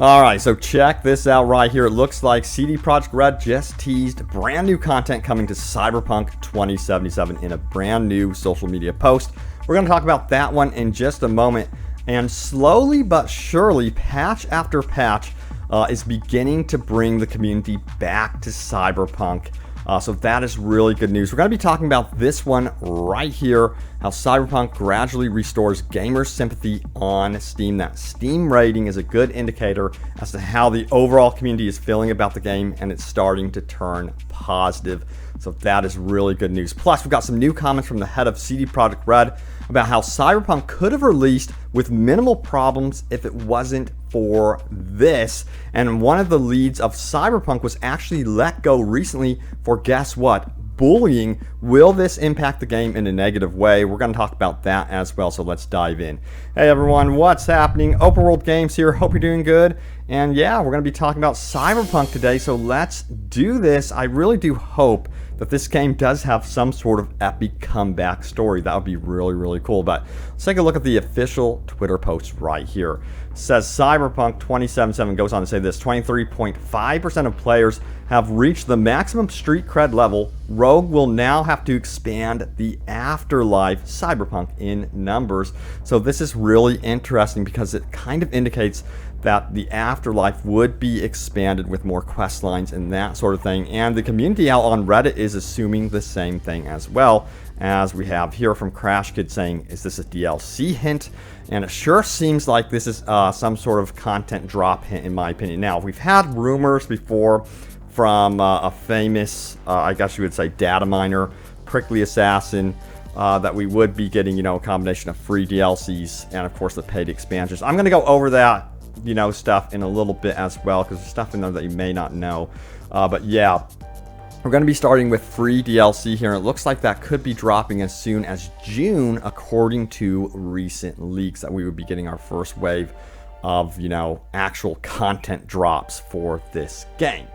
Alright, so check this out right here. It looks like CD Projekt RED just teased brand new content coming to Cyberpunk 2077 in a brand new social media post. We're going to talk about that one in just a moment. And slowly but surely, patch after patch is beginning to bring the community back to Cyberpunk. So that is really good news. We're going to be talking about this one right here, how Cyberpunk gradually restores gamers' sympathy on Steam. That Steam rating is a good indicator as to how the overall community is feeling about the game, and it's starting to turn positive. So that is really good news. Plus, we've got some new comments from the head of CD Projekt RED about how Cyberpunk could have released with minimal problems if it wasn't for this. And one of the leads of Cyberpunk was actually let go recently for, guess what, bullying. Will this impact the game in a negative way? We're going to talk about that as well, so let's dive in. Hey everyone, what's happening? Open World Games here. Hope you're doing good. And yeah, we're going to be talking about Cyberpunk today, so let's do this. I really do hope that this game does have some sort of epic comeback story. That would be really, really cool. But let's take a look at the official Twitter post right here. It says Cyberpunk 2077 goes on to say this: 23.5% of players have reached the maximum street cred level. Rogue will now have to expand the Afterlife Cyberpunk in numbers. So this is really interesting because it kind of indicates that the Afterlife would be expanded with more quest lines and that sort of thing. And the community out on Reddit is assuming the same thing as well, as we have here from Crash Kid saying, is this a DLC hint? And it sure seems like this is some sort of content drop hint in my opinion. Now, we've had rumors before from a famous, I guess you would say, data miner, Prickly Assassin, that we would be getting, a combination of free DLCs and of course the paid expansions. I'm going to go over that stuff in a little bit as well, because there's stuff in there that you may not know. But yeah, we're going to be starting with free DLC here. It looks like that could be dropping as soon as June, according to recent leaks, that we would be getting our first wave of, actual content drops for this game.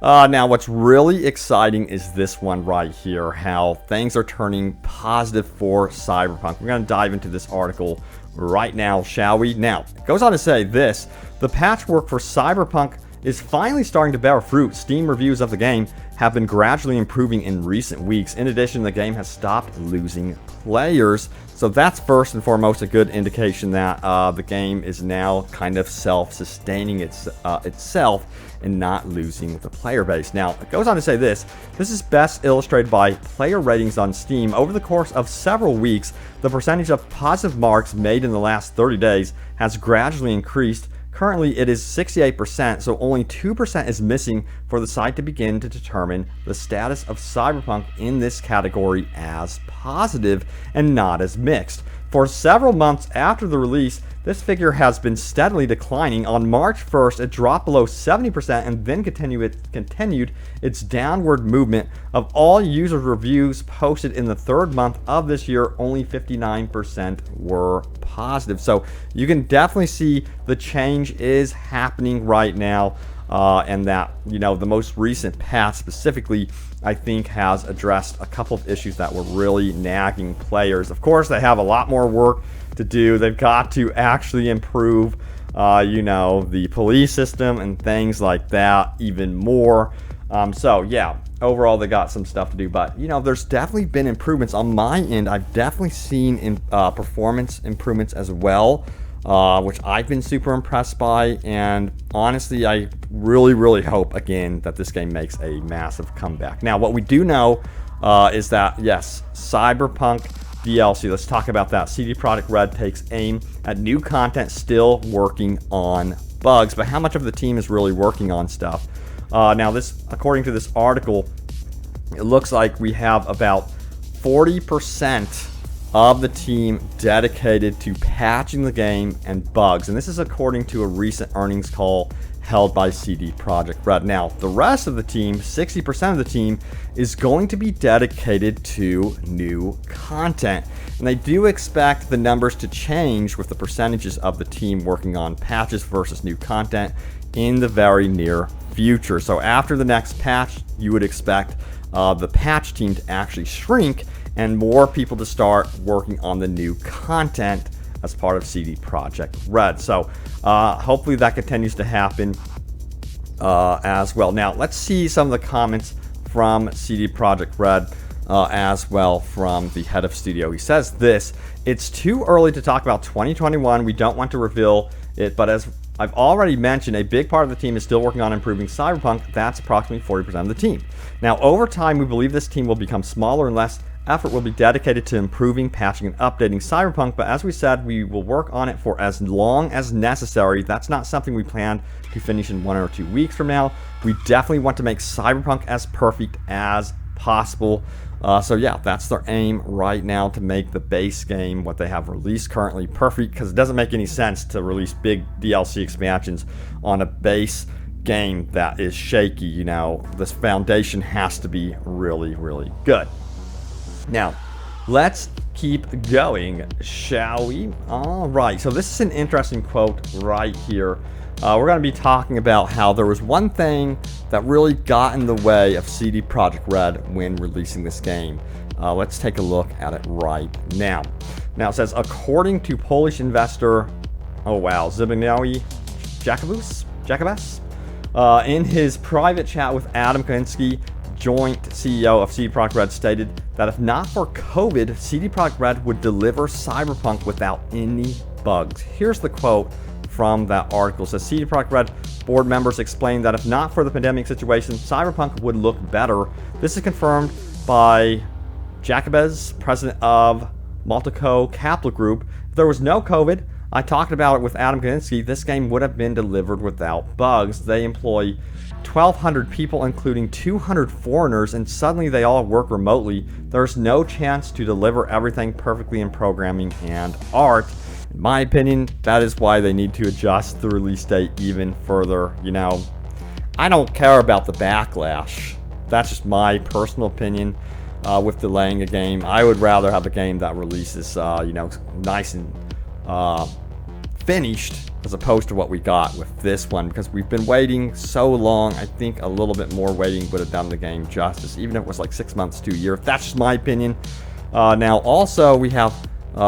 Now, what's really exciting is this one right here, how things are turning positive for Cyberpunk. We're going to dive into this article right now, shall we? Now, it goes on to say this: the patchwork for Cyberpunk is finally starting to bear fruit. Steam reviews of the game have been gradually improving in recent weeks. In addition, the game has stopped losing players. So that's first and foremost a good indication that the game is now kind of self-sustaining itself and not losing the player base. Now, it goes on to say this is best illustrated by player ratings on Steam. Over the course of several weeks, the percentage of positive marks made in the last 30 days has gradually increased. Currently, it is 68%, so only 2% is missing for the site to begin to determine the status of Cyberpunk in this category as positive and not as mixed. For several months after the release, this figure has been steadily declining. On March 1st, it dropped below 70% and then continued its downward movement. Of all user reviews posted in the third month of this year, only 59% were positive. So you can definitely see the change is happening right now. And that, the most recent patch specifically, I think, has addressed a couple of issues that were really nagging players. Of course, they have a lot more work to do. They've got to actually improve, the police system and things like that even more. So, yeah, overall, they got some stuff to do. But, there's definitely been improvements on my end. I've definitely seen performance improvements as well, which I've been super impressed by. And honestly, I really, really hope, again, that this game makes a massive comeback. Now, what we do know is that, yes, Cyberpunk DLC, let's talk about that. CD Projekt RED takes aim at new content, still working on bugs. But how much of the team is really working on stuff? Now, this, according to this article, it looks like we have about 40% of the team dedicated to patching the game and bugs. And this is according to a recent earnings call held by CD Projekt RED. Now, the rest of the team, 60% of the team, is going to be dedicated to new content. And they do expect the numbers to change with the percentages of the team working on patches versus new content in the very near future. So after the next patch, you would expect the patch team to actually shrink and more people to start working on the new content as part of CD Projekt RED. So hopefully that continues to happen as well. Now let's see some of the comments from CD Projekt RED as well from the head of studio. He says this: "It's too early to talk about 2021. We don't want to reveal it, but as I've already mentioned, a big part of the team is still working on improving Cyberpunk. That's approximately 40% of the team. Now, over time, we believe this team will become smaller and less effort will be dedicated to improving, patching, and updating Cyberpunk, but as we said, we will work on it for as long as necessary. That's not something we plan to finish in 1 or 2 weeks from now. We definitely want to make Cyberpunk as perfect as possible." So yeah, that's their aim right now, to make the base game, what they have released currently, perfect, because it doesn't make any sense to release big DLC expansions on a base game that is shaky. You know, this foundation has to be really, really good. Now, let's keep going, shall we? All right, so this is an interesting quote right here. We're going to be talking about how there was one thing that really got in the way of CD Projekt RED when releasing this game. Let's take a look at it right now. Now it says, according to Polish investor, Zbigniew Jakubus, in his private chat with Adam Kaczynski, joint CEO of CD Projekt RED, stated that if not for COVID, CD Projekt RED would deliver Cyberpunk without any bugs. Here's the quote from that article. It says, CD Projekt RED board members explained that if not for the pandemic situation, Cyberpunk would look better. This is confirmed by Jakubes, president of Maltco Capital Group. If there was no COVID, I talked about it with Adam Kaczynski, this game would have been delivered without bugs. They employ 1,200 people, including 200 foreigners, and suddenly they all work remotely. There's no chance to deliver everything perfectly in programming and art. In my opinion, that is why they need to adjust the release date even further. You know, I don't care about the backlash. That's just my personal opinion with delaying a game. I would rather have a game that releases, nice and finished, as opposed to what we got with this one, because we've been waiting so long. I think a little bit more waiting would have done the game justice, even if it was like 6 months to a year. That's just my opinion. Now, also, we have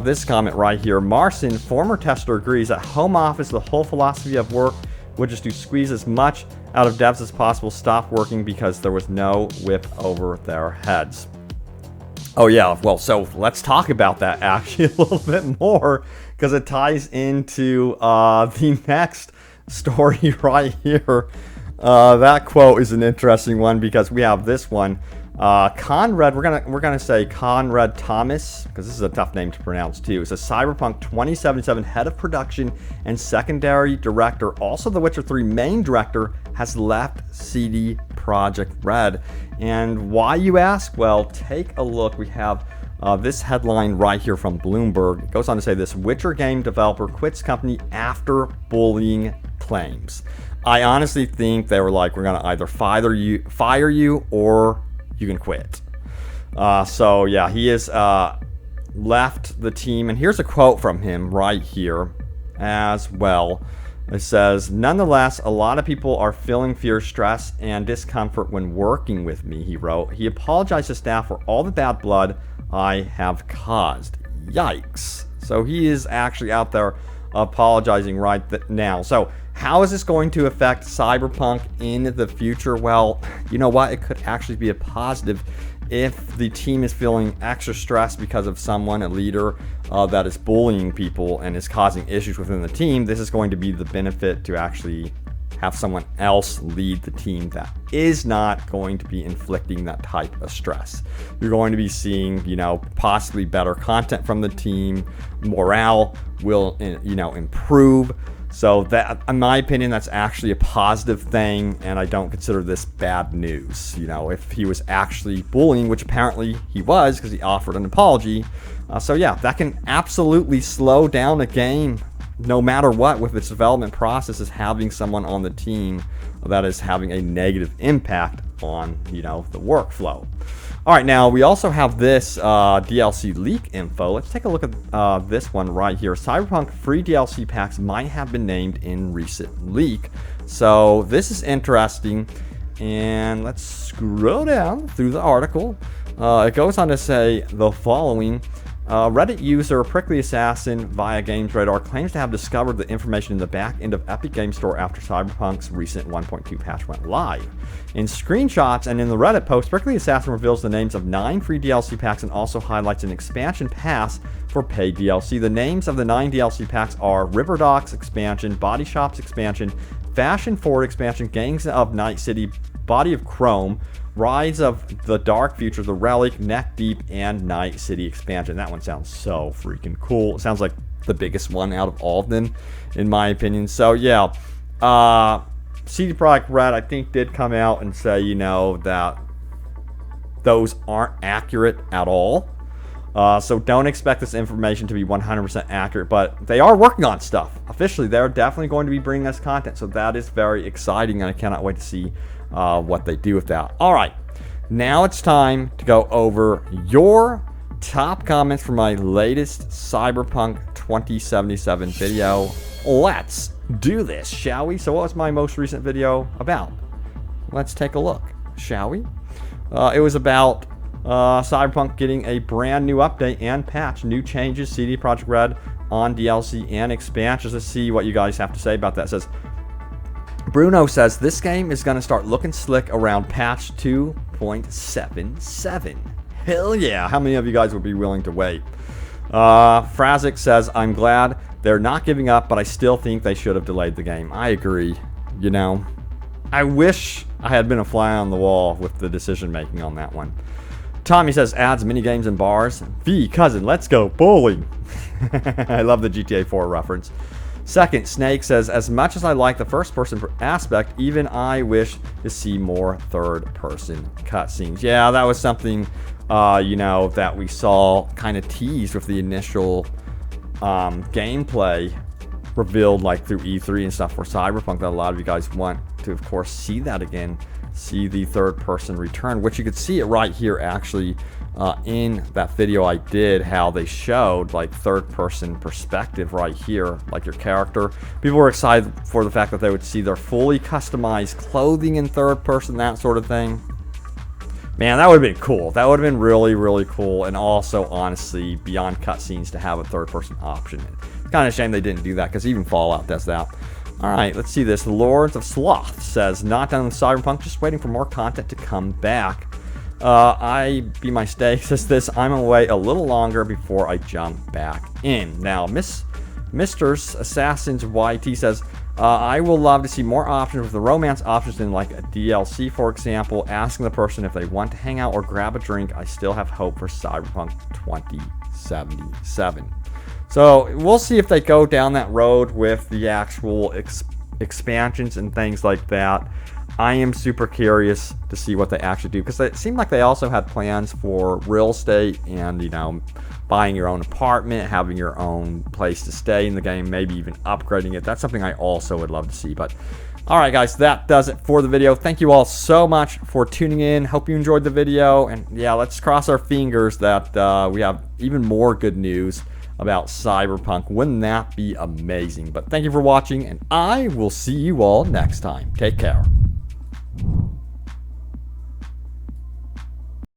this comment right here. Marcin, former tester, agrees at home office the whole philosophy of work would just to squeeze as much out of devs as possible, stop working because there was no whip over their heads. Oh yeah, well, so let's talk about that actually a little bit more, because it ties into the next story right here. That quote is an interesting one, because we have this one. Conrad, we're gonna say Conrad Thomas, because this is a tough name to pronounce too. It's a Cyberpunk 2077 head of production and secondary director, also The Witcher 3 main director, has left CD Projekt RED. And why, you ask? Well, take a look. We have this headline right here from Bloomberg. It goes on to say this: Witcher game developer quits company after bullying claims. I honestly think they were like, we're gonna either fire you or you can quit. So yeah, he has left the team, and here's a quote from him right here as well. It says, nonetheless, a lot of people are feeling fear, stress, and discomfort when working with me, he wrote. He apologized to staff for all the bad blood I have caused. Yikes. So he is actually out there apologizing right now. So how is this going to affect Cyberpunk in the future? Well, you know what? It could actually be a positive if the team is feeling extra stressed because of someone, a leader, that is bullying people and is causing issues within the team. This is going to be the benefit to actually have someone else lead the team that is not going to be inflicting that type of stress. You're going to be seeing, possibly better content from the team. Morale will, improve. So that, in my opinion, that's actually a positive thing, and I don't consider this bad news. If he was actually bullying, which apparently he was because he offered an apology. So yeah, that can absolutely slow down a game no matter what with its development process, is having someone on the team that is having a negative impact on, the workflow. All right, now we also have this DLC leak info. Let's take a look at this one right here. Cyberpunk free DLC packs might have been named in recent leak. So this is interesting. And let's scroll down through the article. It goes on to say the following. Reddit user Prickly Assassin via Games Radar claims to have discovered the information in the back end of Epic Games Store after Cyberpunk's recent 1.2 patch went live. In screenshots and in the Reddit post, Prickly Assassin reveals the names of 9 free DLC packs and also highlights an expansion pass for paid DLC. The names of the 9 DLC packs are River Docks expansion, Body Shops expansion, Fashion Forward expansion, Gangs of Night City, Body of Chrome, Rise of the Dark Future, The Relic, Neck Deep, and Night City expansion. That one sounds so freaking cool. It sounds like the biggest one out of all of them, in my opinion. So, yeah. CD Projekt RED, I think, did come out and say, you know, that those aren't accurate at all. So don't expect this information to be 100% accurate, but they are working on stuff. Officially, they're definitely going to be bringing us content, so that is very exciting, and I cannot wait to see what they do with that. All right, now it's time to go over your top comments for my latest Cyberpunk 2077 video. Let's do this, shall we? So what was my most recent video about? Let's take a look, shall we? It was about Cyberpunk getting a brand new update and patch, new changes, CD Projekt RED on DLC and expansions. Let's see what you guys have to say about that. It says, Bruno says this game is going to start looking slick around patch 2.77. Hell yeah. How many of you guys would be willing to wait? Frazik says, I'm glad they're not giving up, but I still think they should have delayed the game. I agree. You know, I wish I had been a fly on the wall with the decision making on that one. Tommy says, adds mini games and bars. V, cousin, let's go bowling. I love the GTA 4 reference. Second, Snake says, as much as I like the first-person aspect, even I wish to see more third-person cutscenes. Yeah, that was something, you know, that we saw kind of teased with the initial gameplay revealed, like, through E3 and stuff for Cyberpunk, that a lot of you guys want to, of course, see that again. See the third-person return, which you could see it right here, actually, in that video I did, how they showed like third-person perspective right here, like your character. People were excited for the fact that they would see their fully customized clothing in third person, that sort of thing. Man, that would have been cool. That would have been really, really cool. And also, honestly, beyond cutscenes, to have a third-person option. It's kind of a shame they didn't do that, because even Fallout does that. Alright, let's see this. The Lords of Sloth says, not done with Cyberpunk, just waiting for more content to come back. I Be My Stay says this, I'm away a little longer before I jump back in. Now, Mr. Assassin's YT says, I will love to see more options with the romance options in like a DLC, for example, asking the person if they want to hang out or grab a drink. I still have hope for Cyberpunk 2077. So we'll see if they go down that road with the actual expansions and things like that. I am super curious to see what they actually do, because it seemed like they also had plans for real estate and, you know, buying your own apartment, having your own place to stay in the game, maybe even upgrading it. That's something I also would love to see. But all right, guys, that does it for the video. Thank you all so much for tuning in. Hope you enjoyed the video. And yeah, let's cross our fingers that we have even more good news about Cyberpunk. Wouldn't that be amazing? But thank you for watching, and I will see you all next time. Take care.